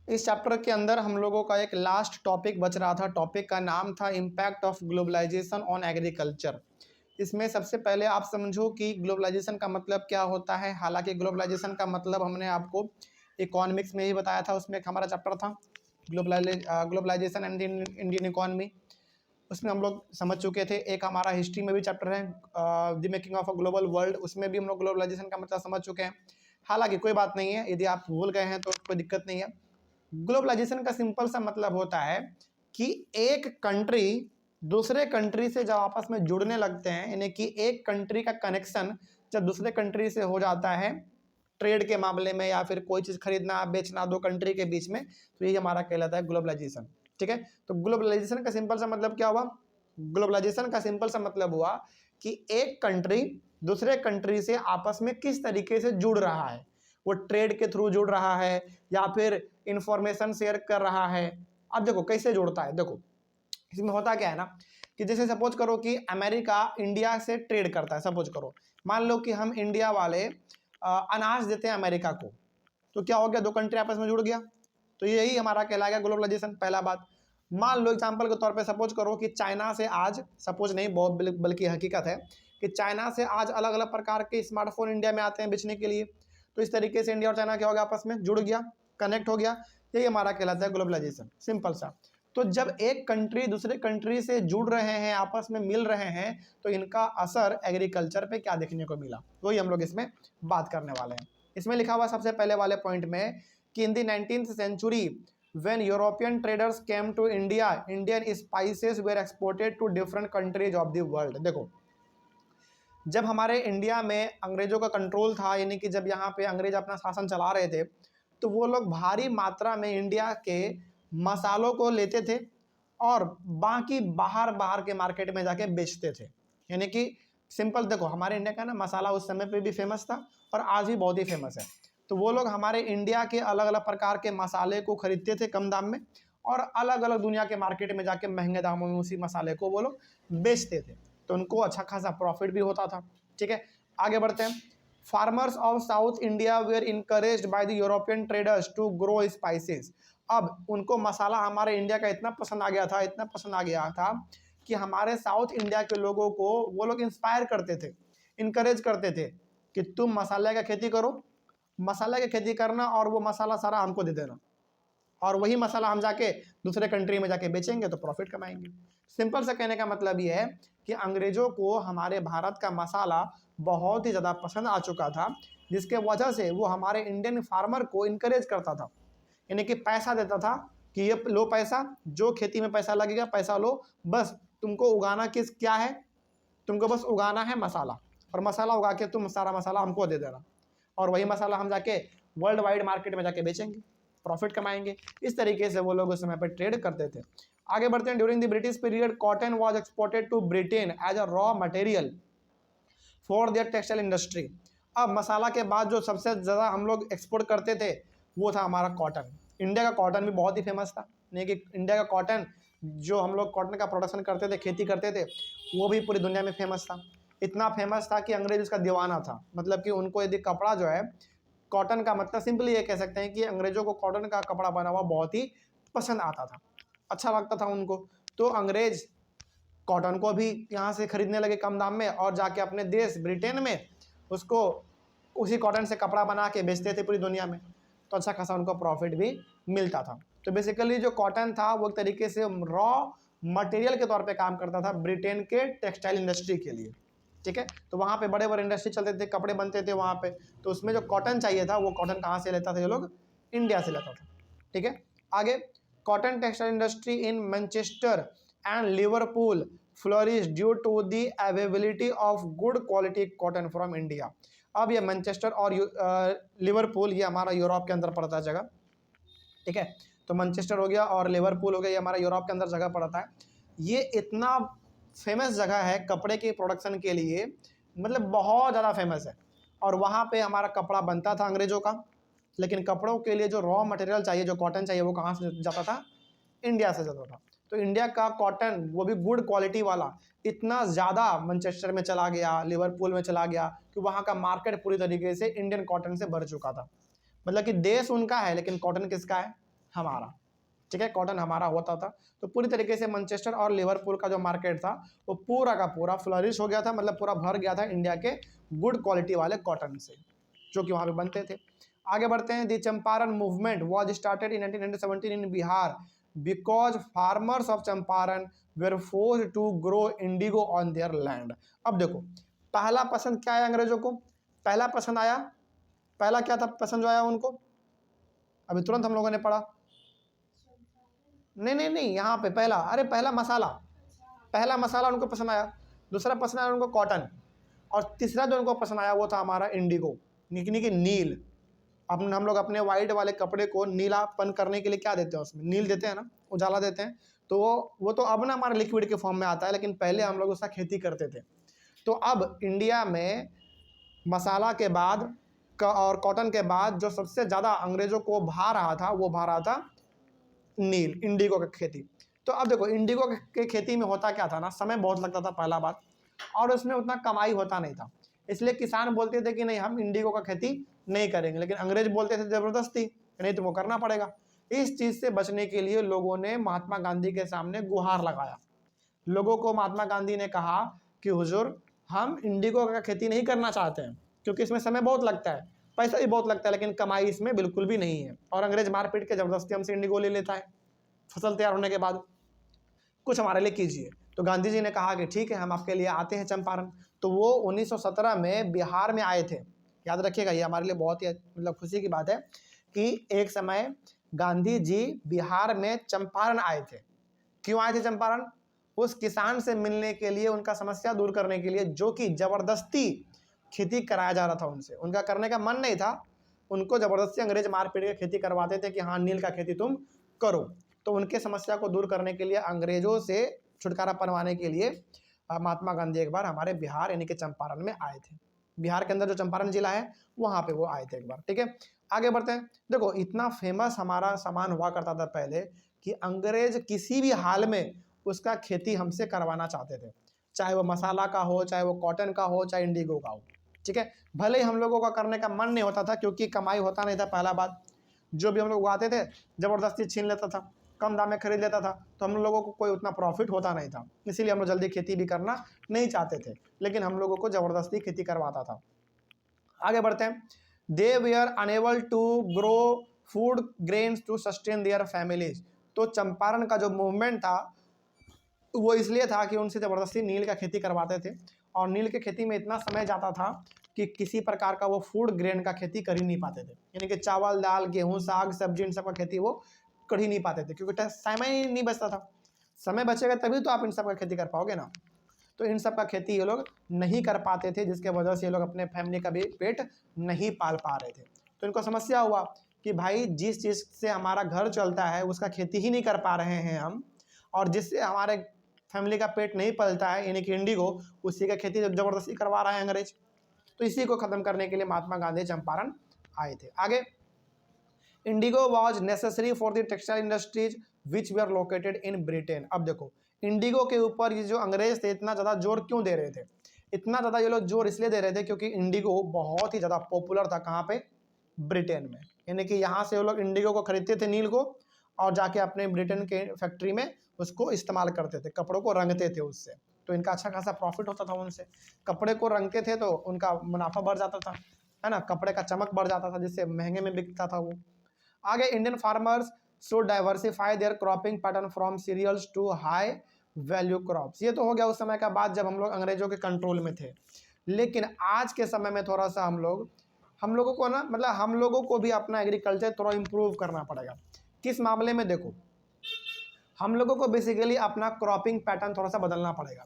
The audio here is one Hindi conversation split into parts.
इस चैप्टर के अंदर हम लोगों का एक लास्ट टॉपिक बच रहा था। टॉपिक का नाम था impact of globalisation on agriculture. इसमें सबसे पहले आप समझो कि ग्लोबलाइजेशन का मतलब क्या होता है। हालांकि ग्लोबलाइजेशन का मतलब हमने आपको इकोनॉमिक्स में ही बताया था, उसमें एक हमारा चैप्टर था ग्लोबलाइजेशन एंड इंडियन इकोनॉमी, उसमें हम लोग समझ चुके थे। एक हमारा हिस्ट्री में भी चैप्टर है the making of a global world, उसमें भी हम लोग ग्लोबलाइजेशन का मतलब समझ चुके हैं। हालांकि कोई बात नहीं है, यदि आप भूल गए हैं तो कोई दिक्कत नहीं है। ग्लोबलाइजेशन का सिंपल सा मतलब होता है कि एक कंट्री दूसरे कंट्री से जब आपस में जुड़ने लगते हैं, यानी कि एक कंट्री का कनेक्शन जब दूसरे कंट्री से हो जाता है ट्रेड के मामले में, या फिर कोई चीज़ खरीदना बेचना दो कंट्री के बीच में, तो ये हमारा कहलाता है ग्लोबलाइजेशन। ठीक है, तो ग्लोबलाइजेशन का सिंपल सा मतलब क्या हुआ? ग्लोबलाइजेशन का सिंपल सा मतलब हुआ कि एक कंट्री दूसरे कंट्री से आपस में किस तरीके से जुड़ रहा है। वो ट्रेड के थ्रू जुड़ रहा है या फिर इंफॉर्मेशन शेयर कर रहा है। अब देखो कैसे जुड़ता है। देखो इसमें होता क्या है ना, कि जैसे सपोज करो कि अमेरिका इंडिया से ट्रेड करता है। सपोज करो, मान लो कि हम इंडिया वाले अनाज देते हैं अमेरिका को, तो क्या हो गया? दो कंट्री आपस में जुड़ गया, तो यही हमारा कहलाएगा ग्लोबलाइजेशन। पहला बात, मान लो एग्जांपल के तौर पे सपोज करो कि चाइना से आज, सपोज नहीं बहुत बल्कि हकीकत है कि चाइना से आज अलग अलग प्रकार के स्मार्टफोन इंडिया में आते हैं बेचने के लिए। तो इस तरीके से इंडिया और चाइना क्या हो गया? आपस में जुड़ गया, कनेक्ट हो गया। यही हमारा कहलाता है ग्लोबलाइजेशन, सिंपल सा। तो जब एक कंट्री दूसरे कंट्री से जुड़ रहे हैं, आपस में मिल रहे हैं, तो इनका असर एग्रीकल्चर पे क्या देखने को मिला, वही हम लोग इसमें बात करने वाले हैं। इसमें लिखा हुआ सबसे पहले वाले पॉइंट में कि in the 19th century when European traders came to India, Indian spices were exported to different countries of the world। देखो जब हमारे इंडिया में अंग्रेजों का कंट्रोल था, यानी कि जब यहाँ पे अंग्रेज अपना शासन चला रहे थे, तो वो लोग भारी मात्रा में इंडिया के मसालों को लेते थे और बाकी बाहर बाहर के मार्केट में जाके बेचते थे। यानी कि सिंपल देखो, हमारे इंडिया का ना मसाला उस समय पे भी फेमस था और आज भी बहुत ही फेमस है। तो वो लोग हमारे इंडिया के अलग अलग प्रकार के मसाले को खरीदते थे कम दाम में, और अलग अलग दुनिया के मार्केट में जाके महंगे दामों में उसी मसाले को वो लोग बेचते थे, तो उनको अच्छा खासा प्रॉफिट भी होता था। ठीक है, आगे बढ़ते हैं। Farmers of south India were encouraged by the European traders to grow spices. अब उनको मसाला हमारे इंडिया का इतना पसंद आ गया था, इतना पसंद आ गया था कि हमारे साउथ इंडिया के लोगों को वो लोग इंस्पायर करते थे, इनकरेज करते थे कि तुम मसाले का खेती करो, मसाले की खेती करना और वो मसाला सारा हमको दे देना, और वही मसाला हम जाके दूसरे कंट्री में जाके बेचेंगे तो प्रॉफिट कमाएंगे। सिंपल सा कहने का मतलब ये है कि अंग्रेजों को हमारे भारत का मसाला बहुत ही ज़्यादा पसंद आ चुका था, जिसके वजह से वो हमारे इंडियन फार्मर को इनकरेज करता था, यानी कि पैसा देता था कि ये लो पैसा, जो खेती में पैसा लगेगा पैसा लो, बस तुमको उगाना क्या है? तुमको बस उगाना है मसाला, और मसाला उगा के तुम सारा मसाला हमको दे देना, और वही मसाला हम जाके वर्ल्ड वाइड मार्केट में जाके बेचेंगे, प्रॉफिट कमाएंगे। इस तरीके से वो लोग उस समय पर ट्रेड करते थे। आगे बढ़ते हैं। During the British period cotton was exported to Britain as a raw material for their textile industry. अब मसाला के बाद जो सबसे ज़्यादा हम लोग एक्सपोर्ट करते थे वो था हमारा कॉटन। इंडिया का कॉटन भी बहुत ही फेमस था, यानी कि इंडिया का कॉटन, जो हम लोग कॉटन का प्रोडक्शन करते थे, खेती करते थे, वो भी पूरी दुनिया में फेमस था। इतना फेमस था कि अंग्रेज उसका दीवाना था। मतलब कि उनको यदि कपड़ा जो है कॉटन का, मतलब सिंपली ये कह सकते हैं कि अंग्रेजों को कॉटन का कपड़ा बना हुआ बहुत ही पसंद आता था, अच्छा लगता था उनको। तो अंग्रेज कॉटन को भी यहाँ से खरीदने लगे कम दाम में, और जाके अपने देश ब्रिटेन में उसको उसी कॉटन से कपड़ा बना के बेचते थे पूरी दुनिया में, तो अच्छा खासा उनको प्रॉफिट भी मिलता था। तो बेसिकली जो कॉटन था वो एक तरीके से रॉ मटेरियल के तौर पे काम करता था ब्रिटेन के टेक्सटाइल इंडस्ट्री के लिए। ठीक है, तो वहाँ पे बड़े बड़े इंडस्ट्री चलते थे, कपड़े बनते थे वहाँ पे, तो उसमें जो कॉटन चाहिए था वो कॉटन कहाँ से लेता था? ये लोग इंडिया से लेता था। ठीक है, आगे। Cotton textile industry in Manchester and Liverpool flourish due to the availability of good quality cotton from India. अब ये मैनचेस्टर और लिवरपूल, ये हमारा यूरोप के अंदर पड़ता है जगह। ठीक है, तो मैनचेस्टर हो गया और लिवरपूल हो गया, ये हमारा यूरोप के अंदर जगह पड़ता है। ये इतना फेमस जगह है कपड़े के प्रोडक्शन के लिए, मतलब बहुत ज़्यादा फेमस है, और वहाँ पे हमारा कपड़ा बनता था अंग्रेज़ों का। लेकिन कपड़ों के लिए जो रॉ मटेरियल चाहिए, जो कॉटन चाहिए, वो कहाँ से जाता था? इंडिया से जाता था। तो इंडिया का कॉटन, वो भी गुड क्वालिटी वाला, इतना ज़्यादा मैनचेस्टर में चला गया, लिवरपूल में चला गया, कि वहाँ का मार्केट पूरी तरीके से इंडियन कॉटन से भर चुका था। मतलब कि देश उनका है लेकिन कॉटन किसका है? हमारा, ठीक है, कॉटन हमारा होता था। तो पूरी तरीके से मैनचेस्टर और लिवरपूल का जो मार्केट था वो पूरा का पूरा फ्लरिश हो गया था, मतलब पूरा भर गया था इंडिया के गुड क्वालिटी वाले कॉटन से जो कि वहाँ पे बनते थे। आगे बढ़ते हैं। The Champaran movement was started in 1917 in Bihar because farmers of Champaran were forced to grow indigo on their land. अब देखो, पहला पसंद क्या है अंग्रेजों को? पहला पसंद आया, पहला क्या था पसंद जो आया उनको? अभी तुरंत हम लोगों ने पढ़ा। नहीं नहीं नहीं, यहाँ पे पहला, अरे पहला मसाला, पहला मसाला उनको पसंद आया। दूसरा पसंद आया उनको कॉटन, और तीसरा जो उनको पसंद आया वो था हमारा इंडिगो, निकनी की नील। अपन हम लोग अपने वाइट वाले कपड़े को नीलापन करने के लिए क्या देते हैं? उसमें नील देते हैं ना, उजाला देते हैं। तो वो तो अब ना हमारे लिक्विड के फॉर्म में आता है, लेकिन पहले हम लोग उसका खेती करते थे। तो अब इंडिया में मसाला के बाद और कॉटन के बाद जो सबसे ज़्यादा अंग्रेज़ों को भा रहा था वो भा रहा था नील, इंडिगो की खेती। तो अब देखो, इंडिगो के खेती में होता क्या था ना, समय बहुत लगता था पहला बात, और उसमें उतना कमाई होता नहीं था। इसलिए किसान बोलते थे कि नहीं, हम इंडिगो का खेती नहीं करेंगे, लेकिन अंग्रेज बोलते थे ज़बरदस्ती, नहीं तुमको करना पड़ेगा। इस चीज़ से बचने के लिए लोगों ने महात्मा गांधी के सामने गुहार लगाया। लोगों को महात्मा गांधी ने कहा कि हुजूर, हम इंडिगो का खेती नहीं करना चाहते हैं, क्योंकि इसमें समय बहुत लगता है, पैसा भी बहुत लगता है, लेकिन कमाई इसमें बिल्कुल भी नहीं है, और अंग्रेज मारपीट के ज़बरदस्ती हमसे इंडिगो ले लेता है फसल तैयार होने के बाद, कुछ हमारे लिए कीजिए। तो गांधी जी ने कहा कि ठीक है, हम आपके लिए आते हैं चंपारण। तो वो 1917 में बिहार में आए थे। याद रखिएगा, ये हमारे लिए बहुत ही मतलब खुशी की बात है कि एक समय गांधी जी बिहार में चंपारण आए थे। क्यों आए थे चंपारण? उस किसान से मिलने के लिए, उनका समस्या दूर करने के लिए, जो कि जबरदस्ती खेती कराया जा रहा था उनसे। उनका करने का मन नहीं था, उनको जबरदस्ती अंग्रेज मार पीट के खेती करवाते थे कि हाँ, नील का खेती तुम करो। तो उनके समस्या को दूर करने के लिए, अंग्रेजों से छुटकारा पाने के लिए महात्मा गांधी एक बार हमारे बिहार यानी कि चंपारण में आए थे। बिहार के अंदर जो चंपारण जिला है वहाँ पे वो आए थे एक बार, ठीक है। आगे बढ़ते हैं। देखो, इतना फेमस हमारा सामान हुआ करता था पहले कि अंग्रेज किसी भी हाल में उसका खेती हमसे करवाना चाहते थे, चाहे वो मसाला का हो, चाहे वो कॉटन का हो, चाहे इंडिगो का हो, ठीक है। भले ही हम लोगों का करने का मन नहीं होता था, क्योंकि कमाई होता नहीं था। पहला बात, जो भी हम लोग उगाते थे ज़बरदस्ती छीन लेता था, कम दाम में खरीद लेता था, तो हम लोगों को कोई उतना प्रॉफिट होता नहीं था। इसीलिए हम लोग जल्दी खेती भी करना नहीं चाहते थे, लेकिन हम लोगों को ज़बरदस्ती खेती करवाता था। आगे बढ़ते हैं। They were enable to grow food grains to sustain their families. तो चंपारण का जो मूवमेंट था वो इसलिए था कि उनसे ज़बरदस्ती नील का खेती करवाते थे, और नील के खेती में इतना समय जाता था कि किसी प्रकार का वो फूड ग्रेन का खेती कर ही नहीं पाते थे, यानी कि चावल, दाल, गेहूं, साग, सब्जी, इन सब का खेती वो कर ही नहीं पाते थे, क्योंकि समय ही नहीं बचता था। समय बचेगा तभी तो आप इन सब का खेती कर पाओगे ना। तो इन सब का खेती ये लोग नहीं कर पाते थे, जिसके वजह से ये लोग अपने फैमिली का भी पेट नहीं पाल पा रहे थे। तो इनको समस्या हुआ कि भाई, जिस चीज़ से हमारा घर चलता है उसका खेती ही नहीं कर पा रहे हैं हम, और जिससे हमारे फैमिली का पेट नहीं पलता है यानी कि इंडिगो, उसी का खेती ज़बरदस्ती करवा रहा है अंग्रेज। तो इसी को ख़त्म करने के लिए महात्मा गांधी चंपारण आए थे। आगे, indigo was necessary for the textile industries which were located in Britain. अब देखो, इंडिगो के ऊपर ये जो अंग्रेज थे इतना ज़्यादा जोर क्यों दे रहे थे? इतना ज़्यादा ये लोग जोर इसलिए दे रहे थे क्योंकि इंडिगो बहुत ही ज़्यादा पॉपुलर था। कहाँ पे? ब्रिटेन में। यानी कि यहाँ से वो लोग इंडिगो को खरीदते थे, नील को, और जाके अपने ब्रिटेन के फैक्ट्री में उसको इस्तेमाल करते थे, कपड़ों को रंगते थे उससे। तो इनका अच्छा खासा प्रॉफिट होता था उनसे। कपड़े को रंगते थे तो उनका मुनाफा बढ़ जाता था, है ना, कपड़े का चमक बढ़ जाता था, जिससे महंगे में बिकता था वो। आगे, Indian farmers should diversify their cropping pattern from cereals to high value crops. ये तो हो गया उस समय का बात जब हम लोग अंग्रेजों के कंट्रोल में थे। लेकिन आज के समय में थोड़ा सा हम लोगों को ना, मतलब हम लोगों को भी अपना एग्रीकल्चर थोड़ा इम्प्रूव करना पड़ेगा। किस मामले में? देखो, हम लोगों को बेसिकली अपना क्रॉपिंग पैटर्न थोड़ा सा बदलना पड़ेगा।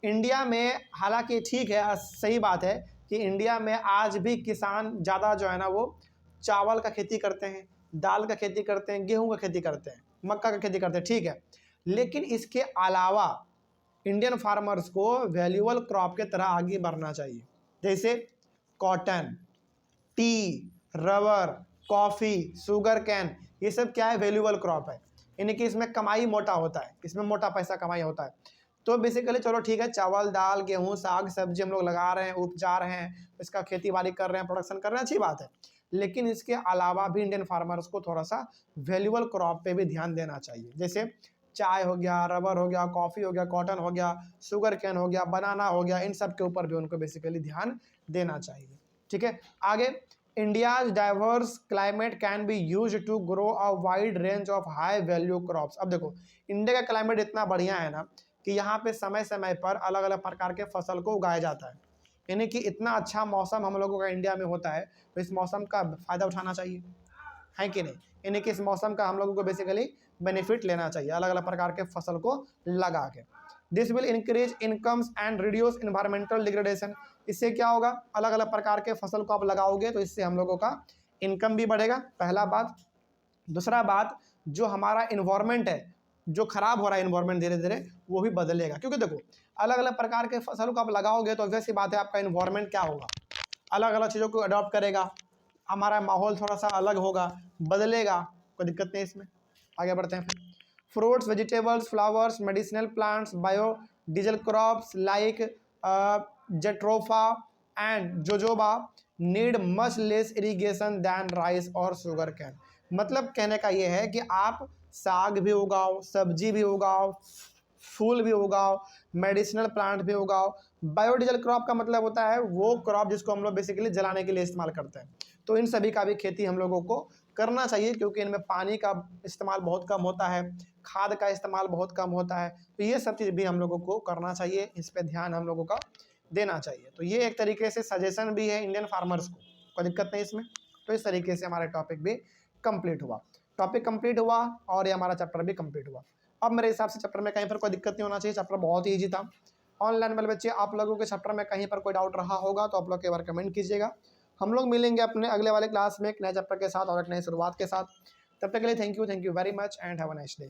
इंडिया में हालांकि ठीक है, सही बात है कि इंडिया में आज भी किसान ज़्यादा जो है ना वो चावल का खेती करते हैं, दाल का खेती करते हैं, गेहूं का खेती करते हैं, मक्का का खेती करते हैं, ठीक है। लेकिन इसके अलावा इंडियन फार्मर्स को वैल्यूएबल क्रॉप के तरह आगे बढ़ना चाहिए, जैसे cotton, T, rubber, coffee, sugar cane, ये सब क्या है? वैल्यूएबल क्रॉप है, यानी कि इसमें कमाई मोटा होता है, इसमें मोटा पैसा कमाई होता है। तो बेसिकली चलो ठीक है, चावल, दाल, गेहूं, साग, सब्जी हम लोग लगा रहे हैं, उपजा रहे हैं, इसका खेती बाड़ी कर रहे हैं, प्रोडक्शन कर रहे हैं, अच्छी बात है। लेकिन इसके अलावा भी इंडियन फार्मर्स को थोड़ा सा वैल्यूबल क्रॉप पे भी ध्यान देना चाहिए, जैसे चाय हो गया, रबर हो गया, कॉफ़ी हो गया, कॉटन हो गया, शुगर कैन हो गया, बनाना हो गया, इन सब के ऊपर भी उनको बेसिकली ध्यान देना चाहिए। ठीक है, आगे India's diverse climate can be use to grow a wide range of high value crops. अब देखो इंडिया का क्लाइमेट इतना बढ़िया है ना कि यहाँ पे समय समय पर अलग अलग प्रकार के फसल को उगाया जाता है, यानी कि इतना अच्छा मौसम हम लोगों का इंडिया में होता है, तो इस मौसम का फ़ायदा उठाना चाहिए, है कि नहीं। यानी कि इस मौसम का हम लोगों को बेसिकली बेनिफिट लेना चाहिए अलग अलग प्रकार के फसल को लगा के। This will increase incomes and reduce environmental degradation. इससे क्या होगा, अलग अलग प्रकार के फसल को आप लगाओगे तो इससे हम लोगों का इनकम भी बढ़ेगा, पहला बात। दूसरा बात, जो हमारा इन्वायरमेंट है, जो खराब हो रहा है इन्वायरमेंट धीरे धीरे, वो भी बदलेगा। क्योंकि देखो अलग अलग प्रकार के फसल को आप लगाओगे तो वैसी बात है आपका इन्वायरमेंट क्या होगा, अलग अलग चीज़ों को अडॉप्ट करेगा, हमारा माहौल थोड़ा सा अलग होगा, बदलेगा, कोई दिक्कत नहीं इसमें। आगे बढ़ते हैं फिर। Fruits, vegetables, flowers, medicinal plants, bio diesel crops like jatropha and jojoba need much less irrigation than rice और शुगर कैन। मतलब कहने का ये है कि आप साग भी उगाओ, सब्जी भी उगाओ, फूल भी उगाओ, मेडिसिनल प्लांट भी उगाओ। बायोडीजल क्रॉप का मतलब होता है वो क्रॉप जिसको हम लोग बेसिकली जलाने के लिए इस्तेमाल करते हैं। तो इन सभी का भी खेती हम लोगों को करना चाहिए, क्योंकि इनमें पानी का इस्तेमाल बहुत कम होता है, खाद का इस्तेमाल बहुत कम होता है। तो ये सब चीज़ भी हम लोगों को करना चाहिए, इस पर ध्यान हम लोगों का देना चाहिए। तो ये एक तरीके से सजेशन भी है इंडियन फार्मर्स को, कोई दिक्कत नहीं इसमें। तो इस तरीके से हमारा टॉपिक भी कंप्लीट हुआ, टॉपिक कंप्लीट हुआ और ये हमारा चैप्टर भी कंप्लीट हुआ। अब मेरे हिसाब से चैप्टर में कहीं पर कोई दिक्कत नहीं होना चाहिए, चैप्टर बहुत ही ईजी था। ऑनलाइन वाले बच्चे, आप लोगों के चैप्टर में कहीं पर कोई डाउट रहा होगा तो आप लोग एक बार कमेंट कीजिएगा। हम लोग मिलेंगे अपने अगले वाले क्लास में एक नए चैप्टर के साथ और एक नई शुरुआत के साथ। तब तक के लिए thank you very much and have a nice day.